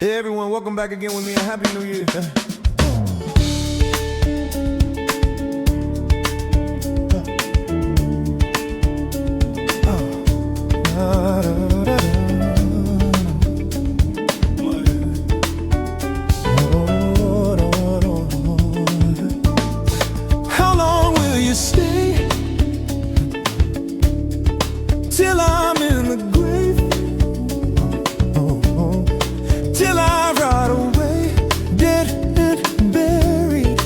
Hey everyone, welcome back again with me and Happy New Year. How long will you stay till I'm in the grave? Till I rot away, dead and buried.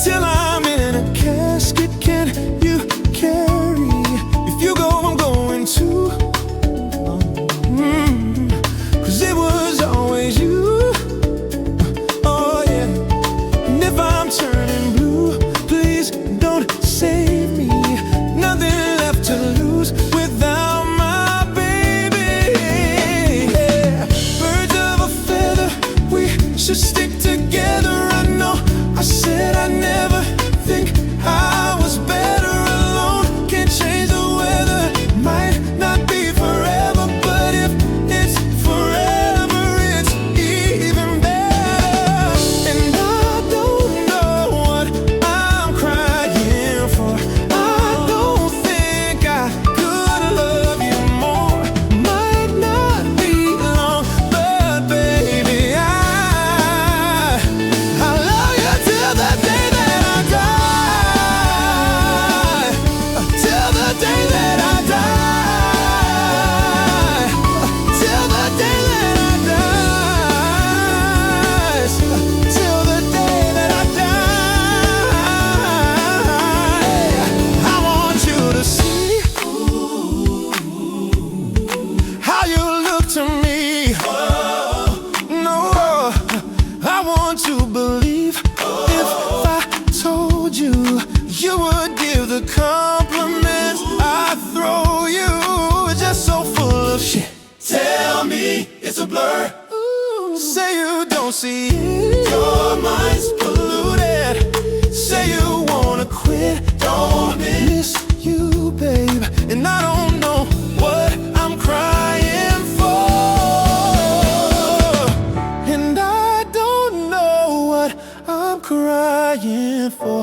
Till I'm in a casket, can you carry? If you go, I'm going too. 'Cause it was always you. Oh yeah. And if I'm turning blue, please don't save me. Nothing left to lose without my baby. Yeah. Birds of a feather, we should stick together. I know I said I'd never think I was better alone. Can't change the weather, might not be forever, but if it's forever, it's even better. And I don't know what I'm crying for. I don't think I could love you more. Might not be long, but baby, I'll love you till the day that I die. Till the day that I die. Till the day that I die. Till the day that I die. I want you to see how you look to me. No, I want to believe if I told you, you would give the compliments I throw you. Just so full of shit. Tell me it's a blur. Say you don't see it. Your mind's polluted. Say you wanna quit. Don't miss you, babe. And I don't know what I'm crying for. And I don't know what I'm crying for.